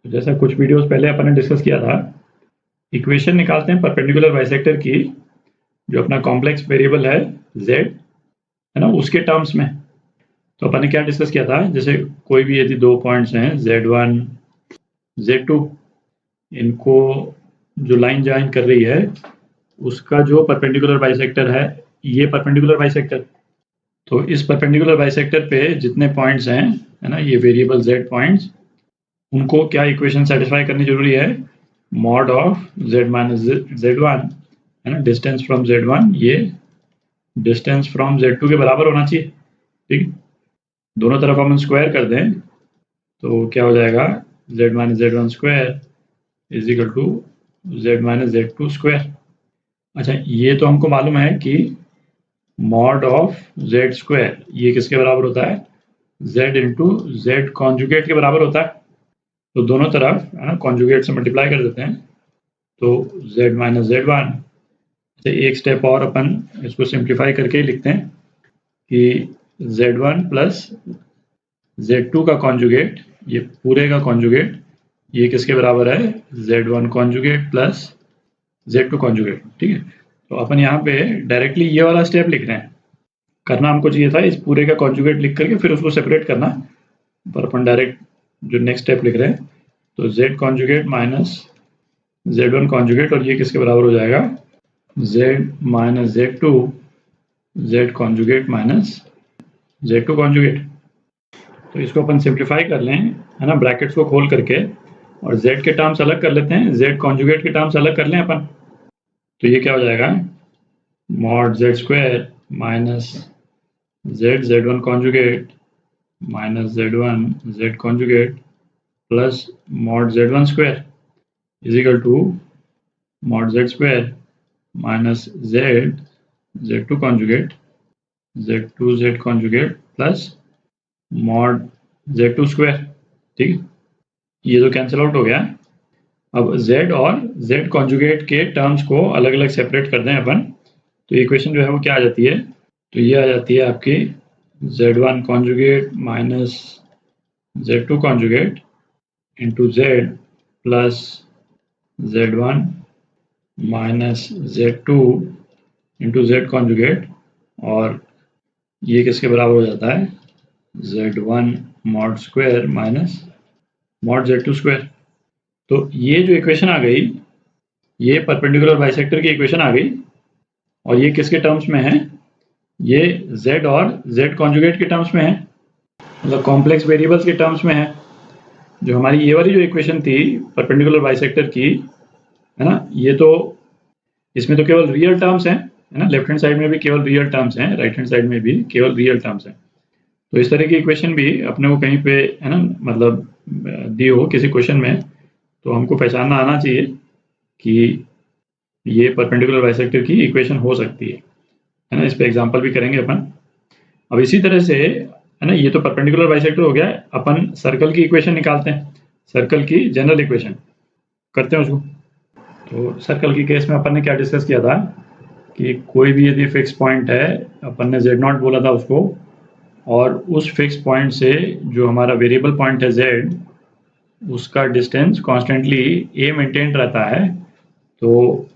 तो जैसा कुछ वीडियोस पहले अपन ने डिस्कस किया था, इक्वेशन निकालते हैं परपेंडिकुलर बाइसेक्टर की, जो अपना कॉम्प्लेक्स वेरिएबल है z, है ना, उसके टर्म्स में। तो अपन ने क्या डिस्कस किया था, जैसे कोई भी यदि दो पॉइंट्स हैं z1 z2, इनको जो लाइन ज्वाइन कर रही है उसका जो परपेंडिकुलर बाइसेक्टर है, ये परपेंडिकुलर बाइसेक्टर। तो इस परपेंडिकुलर बाइसेक्टर पे जितने पॉइंट्स हैं, है ना, ये वेरिएबल z पॉइंट्स, उनको क्या इक्वेशन सेटिस्फाई करनी जरूरी है, mod of z minus z1, है ना, डिस्टेंस फ्रॉम z1 ये डिस्टेंस फ्रॉम z2 के बराबर होना चाहिए। ठीक, दोनों तरफ हम स्क्वायर कर दें तो क्या हो जाएगा, z minus z1 square is equal to z minus z2 square. अच्छा, ये तो हमको मालूम है कि मॉड ऑफ z स्क्वायर ये किसके बराबर होता है, z इंटू जेड कॉन्जुगेट के बराबर होता है। तो दोनों तरफ, है ना, कॉन्जुगेट से मल्टीप्लाई कर देते हैं तो z माइनस z1। एक स्टेप और अपन इसको सिंप्लीफाई करके ही लिखते हैं कि z1 प्लस z2 का कॉन्जुगेट, ये पूरे का कॉन्जुगेट, ये किसके बराबर है, z1 conjugate plus z2 conjugate. ठीक है, तो अपन यहाँ पे डायरेक्टली ये वाला स्टेप लिख रहे हैं। करना हमको चाहिए था इस पूरे का कॉन्जुगेट लिख करके फिर उसको सेपरेट करना, पर अपन डायरेक्ट जो नेक्स्ट स्टेप लिख रहे हैं, तो z conjugate minus z1 conjugate, और ये किसके बराबर हो जाएगा, z minus z2 z conjugate minus z2 conjugate. तो इसको अपन सिंप्लीफाई कर लें, है ना, ब्रैकेट्स को खोल करके, और z के टर्म्स अलग कर लेते हैं, z कॉन्जुगेट के टर्म्स अलग कर लें अपन। तो ये क्या हो जाएगा, mod z square minus z1 conjugate minus z1 z conjugate plus mod z1 square is equal to mod z square minus z2 conjugate z2 z conjugate plus mod z2 square. ठीक है, ये तो कैंसिल आउट हो गया। अब z और z conjugate के terms को अलग अलग सेपरेट कर दें अपन, तो इक्वेशन जो है वो क्या आ जाती है, तो ये आ जाती है आपकी z1 conjugate minus z2 conjugate into z plus z1 minus z2 into z conjugate, और ये किसके बराबर हो जाता है, z1 mod square minus mod z2 square. तो ये जो इक्वेशन आ गई, ये परपेंडिकुलर बाइसेक्टर की इक्वेशन आ गई, और ये किसके टर्म्स में है, ये z और z कॉन्जुगेट के टर्म्स में है, मतलब कॉम्प्लेक्स वेरिएबल्स के टर्म्स में है। जो हमारी ये वाली जो इक्वेशन थी परपेंडिकुलर बाइसेक्टर की, है ना, ये तो इसमें तो केवल रियल टर्म्स हैं, है ना, लेफ्ट हैंड साइड में भी केवल रियल टर्म्स हैं, राइट हैंड साइड में भी केवल रियल टर्म्स हैं। तो इस तरह की इक्वेशन भी अपने को कहीं पे, है ना, मतलब दी हो किसी क्वेश्चन में, तो हमको पहचानना आना चाहिए कि ये परपेंडिकुलर बाइसेक्टर की इक्वेशन हो सकती है ना। इस पे एग्जांपल भी करेंगे अपन। अब इसी तरह से, है ना, ये तो परपेंडिकुलर बाइसेक्टर हो गया, अपन सर्कल की इक्वेशन निकालते हैं, सर्कल की जनरल इक्वेशन करते हैं उसको। तो सर्कल की केस में अपन ने क्या डिस्कस किया था कि कोई भी यदि फिक्स पॉइंट है, अपन ने z0 बोला था उसको, और उस फिक्स पॉइंट से जो हमारा वेरिएबल पॉइंट है z, उसका डिस्टेंस कॉन्स्टेंटली a मेंटेन रहता है। तो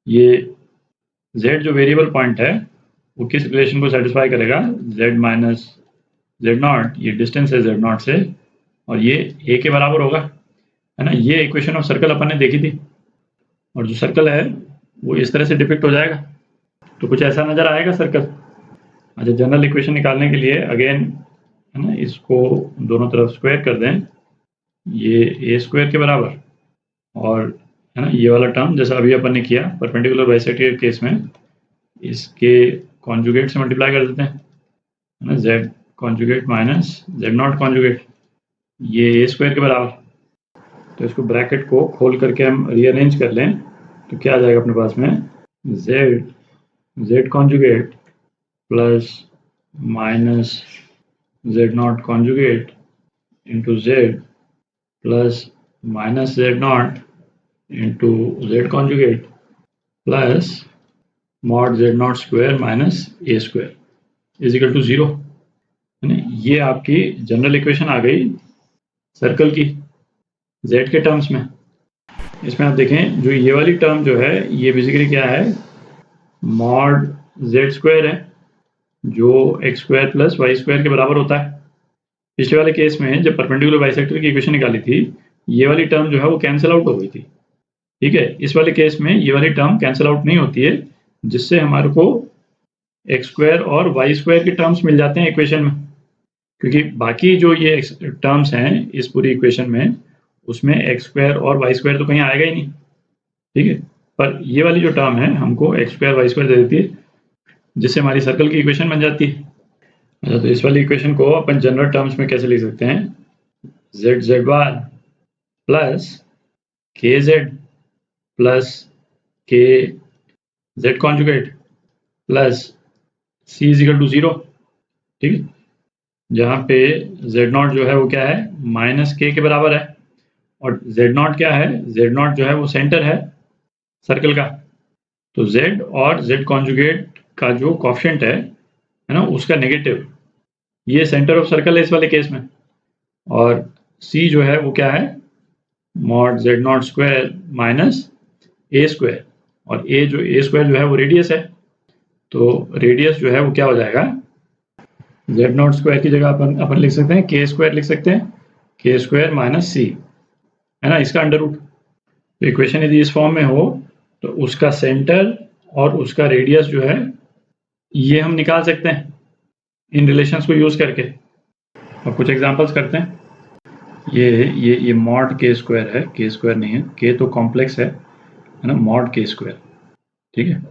ये z जो वेरिएबल पॉइंट है वो किस रिलेशन को सेटिस्फाई करेगा, z माइनस z0, ये डिस्टेंस है z0 से, और ये a के बराबर होगा, है ना। ये इक्वेशन ऑफ सर्कल अपन ने देखी थी, और जो सर्कल है वो इस तरह से डिपिक्ट हो जाएगा, तो कुछ ऐसा नजर आएगा सर्कल। अच्छा, जनरल इक्वेशन निकालने के लिए अगेन, है ना, इसको दोनों तरफ स्क्वायर कर दें, ये a स्क्वायर के बराबर, और, है ना, ये वाला टर्म जैसा अभी अपन ने किया परपेंडिकुलर बाइसेक्टर के केस में, इसके कॉन्जुगेट से मल्टीप्लाई कर देते हैं, है ना, z conjugate minus z0 conjugate, ये a स्क्वायर के बराबर। तो इसको ब्रैकेट को खोल करके हम रीअरेंज कर लें तो क्या आ जाएगा अपने पास में, z conjugate plus minus z0 conjugate into z plus minus z0 into z conjugate plus mod z0 square minus a square is equal to 0, है ना। ये आपकी जनरल इक्वेशन आ गई सर्कल की। z के टर्म्स में। इसमें आप देखें जो ये वाली टर्म जो है ये बेसिकली क्या है, मॉड z स्क्वायर है, जो x square plus y square के बराबर होता है। पिछले वाले केस में जब परपेंडिकुलर बाइसेक्टर की इक्वेशन निकाली थी, ये वाली टर्म जो है वो कैंसिल आउट हो गई थी। ठीक है, इस वाले केस में ये वाली टर्म कैंसिल आउट नहीं होती है, जिससे हमारे को एक्स स्क्वायर और वाई स्क्वायर के टर्म्स मिल जाते हैं इक्वेशन में। क्योंकि बाकी जो ये टर्म्स हैं इस पूरी इक्वेशन में, उसमें एक्स स्क्वायर और वाई स्क्वायर तो कहीं आएगा ही नहीं। ठीक है, पर ये वाली जो टर्म है हमको एक्स स्क्वायर वाई स्क्वायर दे देती है, जिससे हमारी सर्कल की इक्वेशन बन जाती है। अच्छा, तो इस वाली इक्वेशन को अपन जनरल टर्म्स में कैसे लिख सकते हैं, z z bar plus k z plus k z conjugate plus c is equal to 0। ठीक है, जहाँ पे जेड नॉट जो है वो क्या है, माइनस के बराबर है, और जेड नॉट क्या है, जेड नॉट जो है वो सेंटर है सर्कल का। तो जेड और जेड कॉन्जुगेट का जो कॉफिशिएंट है ना, उसका नेगेटिव, ये सेंटर ऑफ सर्कल है इस वाले केस में। और सी जो है वो क्या है, mod Z not square minus A square, और ए स्क्वायर जो है वो रेडियस है। तो रेडियस जो है वो क्या हो जाएगा, जेड नॉट स्क्वायर की जगह अपन लिख सकते हैं के स्क्वायर लिख सकते हैं, के स्क्वायर माइनस सी, है ना, इसका अंडर रूट। तो इक्वेशन यदि इस फॉर्म में हो तो उसका सेंटर और उसका रेडियस जो है ये हम निकाल सकते हैं इन रिलेशंस को यूज करके। अब कुछ एग्जांपल्स करते हैं। ये मॉड के स्क्वायर है, के स्क्वायर नहीं है, के तो कॉम्प्लेक्स है ना, मॉड के स्क्वायर। ठीक है,